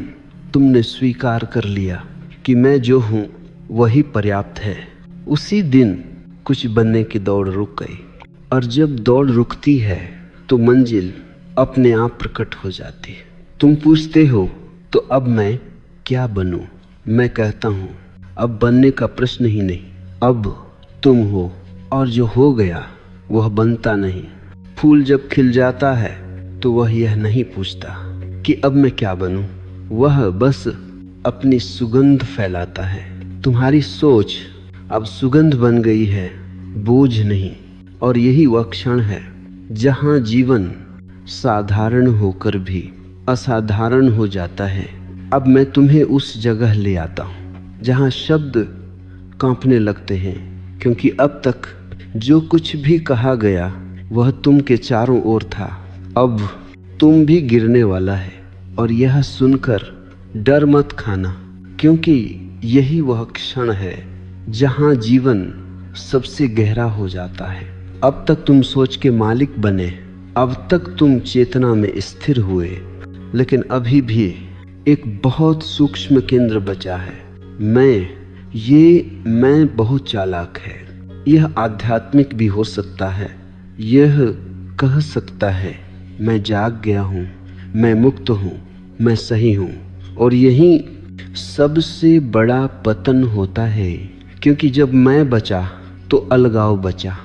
तुमने स्वीकार कर लिया कि मैं जो हूँ वही पर्याप्त है, उसी दिन कुछ बनने की दौड़ रुक गई। और जब दौड़ रुकती है तो मंजिल अपने आप प्रकट हो जाती है। तुम पूछते हो तो अब मैं क्या बनूं? मैं कहता हूँ अब बनने का प्रश्न ही नहीं, अब तुम हो, और जो हो गया वह बनता नहीं। फूल जब खिल जाता है तो वह यह नहीं पूछता कि अब मैं क्या बनूं, वह बस अपनी सुगंध फैलाता है। तुम्हारी सोच अब सुगंध बन गई है, बोझ नहीं। और यही वह क्षण है जहां जीवन साधारण होकर भी असाधारण हो जाता है। अब मैं तुम्हें उस जगह ले आता हूं जहां शब्द कांपने लगते हैं, क्योंकि अब तक जो कुछ भी कहा गया वह तुम के चारों ओर था। अब तुम भी गिरने वाला है, और यह सुनकर डर मत खाना, क्योंकि यही वह क्षण है जहां जीवन सबसे गहरा हो जाता है। अब तक तुम सोच के मालिक बने, अब तक तुम चेतना में स्थिर हुए, लेकिन अभी भी एक बहुत सूक्ष्म केंद्र बचा है। मैं बहुत चालाक है। यह आध्यात्मिक भी हो सकता है। यह कह सकता है मैं जाग गया हूँ, मैं मुक्त हूँ, मैं सही हूँ। और यही सबसे बड़ा पतन होता है, क्योंकि जब मैं बचा तो अलगाव बचा,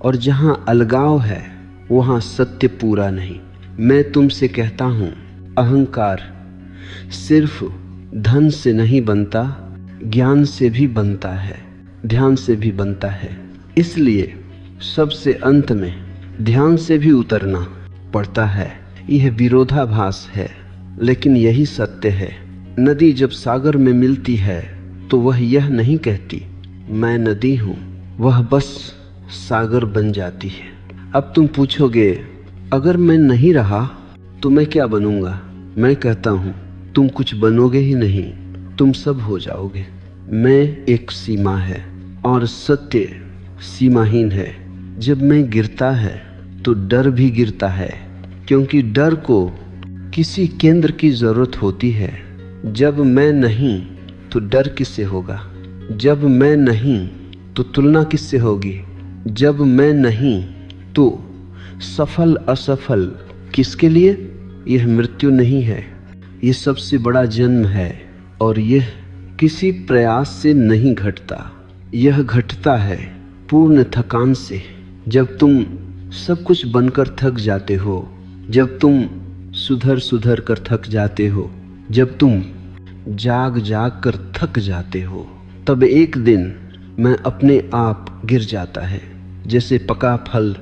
और जहाँ अलगाव है वहाँ सत्य पूरा नहीं। मैं तुमसे कहता हूँ, अहंकार सिर्फ धन से नहीं बनता, ज्ञान से भी बनता है, ध्यान से भी बनता है। इसलिए सबसे अंत में ध्यान से भी उतरना पड़ता है। यह विरोधाभास है, लेकिन यही सत्य है। नदी जब सागर में मिलती है तो वह यह नहीं कहती मैं नदी हूँ, वह बस सागर बन जाती है। अब तुम पूछोगे, अगर मैं नहीं रहा तो मैं क्या बनूंगा? मैं कहता हूँ, तुम कुछ बनोगे ही नहीं, तुम सब हो जाओगे। मैं एक सीमा है और सत्य सीमाहीन है। जब मैं गिरता है तो डर भी गिरता है, क्योंकि डर को किसी केंद्र की जरूरत होती है। जब मैं नहीं तो डर किससे होगा? जब मैं नहीं तो तुलना किससे होगी? जब मैं नहीं तो सफल असफल किसके लिए? यह मृत्यु नहीं है, यह सबसे बड़ा जन्म है, और यह किसी प्रयास से नहीं घटता। यह घटता है पूर्ण थकान से। जब तुम सब कुछ बनकर थक जाते हो, जब तुम सुधर सुधर कर थक जाते हो, जब तुम जाग जाग कर थक जाते हो, तब एक दिन मैं अपने आप गिर जाता है, जैसे पका फल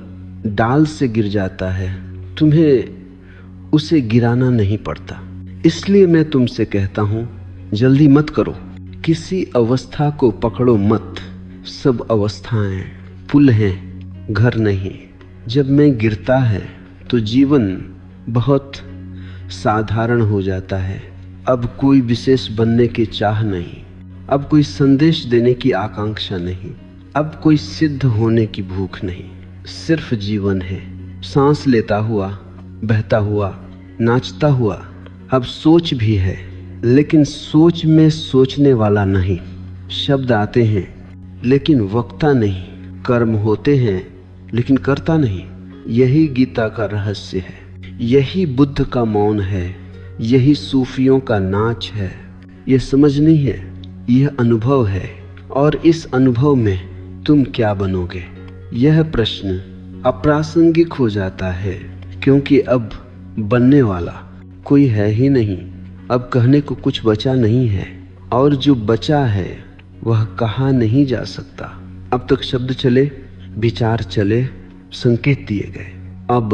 डाल से गिर जाता है। तुम्हें उसे गिराना नहीं पड़ता। इसलिए मैं तुमसे कहता हूँ, जल्दी मत करो, किसी अवस्था को पकड़ो मत। सब अवस्थाएं पुल हैं, घर नहीं। जब मैं गिरता है तो जीवन बहुत साधारण हो जाता है। अब कोई विशेष बनने की चाह नहीं, अब कोई संदेश देने की आकांक्षा नहीं, अब कोई सिद्ध होने की भूख नहीं। सिर्फ जीवन है, सांस लेता हुआ, बहता हुआ, नाचता हुआ। अब सोच भी है, लेकिन सोच में सोचने वाला नहीं। शब्द आते हैं लेकिन वक्ता नहीं, कर्म होते हैं लेकिन करता नहीं। यही गीता का रहस्य है, यही बुद्ध का मौन है, यही सूफियों का नाच है। यह समझ नहीं है, यह अनुभव है, और इस अनुभव में तुम क्या बनोगे? यह प्रश्न अप्रासंगिक हो जाता है, क्योंकि अब बनने वाला कोई है ही नहीं। अब कहने को कुछ बचा नहीं है, और जो बचा है वह कहा नहीं जा सकता। अब तक शब्द चले, विचार चले, संकेत दिए गए। अब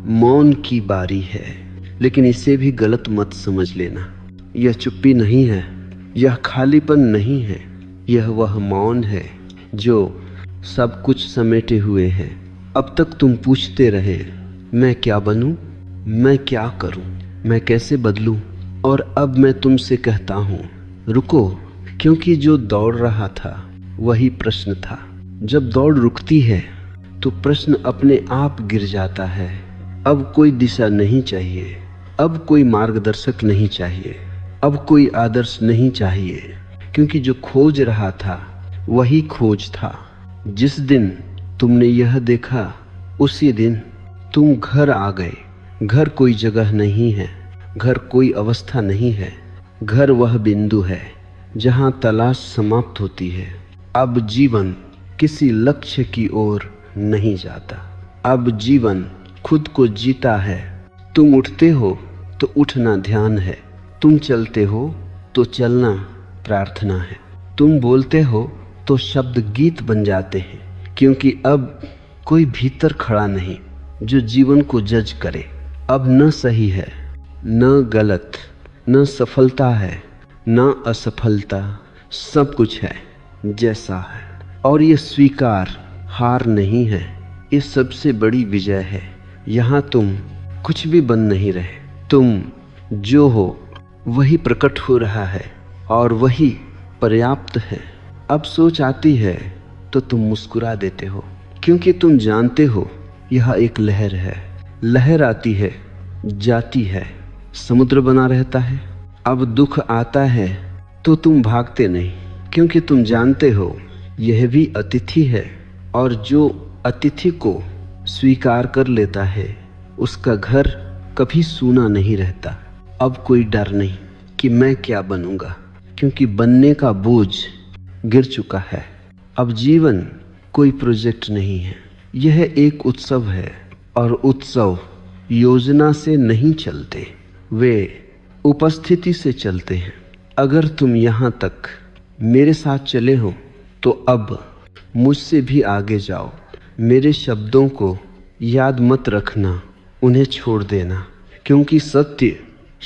मौन की बारी है, लेकिन इसे भी गलत मत समझ लेना। यह चुप्पी नहीं है, यह खालीपन नहीं है, यह वह मौन है जो सब कुछ समेटे हुए है। अब तक तुम पूछते रहे, मैं क्या बनूं, मैं क्या करूं, मैं कैसे बदलूं? और अब मैं तुमसे कहता हूं, रुको, क्योंकि जो दौड़ रहा था वही प्रश्न था। जब दौड़ रुकती है तो प्रश्न अपने आप गिर जाता है। अब कोई दिशा नहीं चाहिए, अब कोई मार्गदर्शक नहीं चाहिए, अब कोई आदर्श नहीं चाहिए, क्योंकि जो खोज रहा था वही खोज था। जिस दिन तुमने यह देखा उसी दिन तुम घर आ गए। घर कोई जगह नहीं है, घर कोई अवस्था नहीं है, घर वह बिंदु है जहां तलाश समाप्त होती है। अब जीवन किसी लक्ष्य की ओर नहीं जाता, अब जीवन खुद को जीता है। तुम उठते हो तो उठना ध्यान है, तुम चलते हो तो चलना प्रार्थना है, तुम बोलते हो तो शब्द गीत बन जाते हैं, क्योंकि अब कोई भीतर खड़ा नहीं, जो जीवन को जज करे। अब न सही है, न गलत, न सफलता है, न असफलता, सब कुछ है जैसा है। और ये स्वीकार हार नहीं है, ये सबसे बड़ी विजय है। यहाँ तुम कुछ भी बन नहीं रहे, तुम जो हो वही प्रकट हो रहा है और वही पर्याप्त है। अब सोच आती है तो तुम मुस्कुरा देते हो, क्योंकि तुम जानते हो यह एक लहर है। लहर आती है, जाती है, समुद्र बना रहता है। अब दुख आता है तो तुम भागते नहीं, क्योंकि तुम जानते हो यह भी अतिथि है, और जो अतिथि को स्वीकार कर लेता है उसका घर कभी सूना नहीं रहता। अब कोई डर नहीं कि मैं क्या बनूंगा, क्योंकि बनने का बोझ गिर चुका है। अब जीवन कोई प्रोजेक्ट नहीं है, यह एक उत्सव है, और उत्सव योजना से नहीं चलते, वे उपस्थिति से चलते हैं। अगर तुम यहाँ तक मेरे साथ चले हो तो अब मुझसे भी आगे जाओ। मेरे शब्दों को याद मत रखना, उन्हें छोड़ देना, क्योंकि सत्य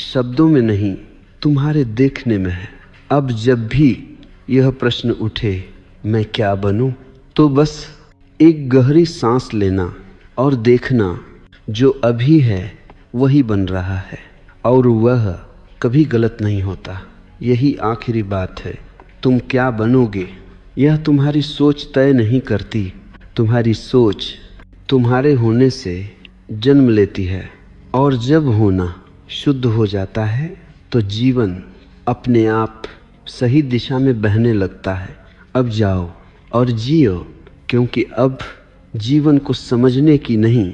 शब्दों में नहीं तुम्हारे देखने में है। अब जब भी यह प्रश्न उठे मैं क्या बनूं, तो बस एक गहरी सांस लेना और देखना जो अभी है वही बन रहा है, और वह कभी गलत नहीं होता। यही आखिरी बात है। तुम क्या बनोगे यह तुम्हारी सोच तय नहीं करती, तुम्हारी सोच तुम्हारे होने से जन्म लेती है, और जब होना शुद्ध हो जाता है तो जीवन अपने आप सही दिशा में बहने लगता है। अब जाओ और जियो, क्योंकि अब जीवन को समझने की नहीं,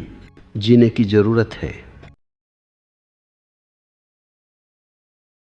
जीने की ज़रूरत है।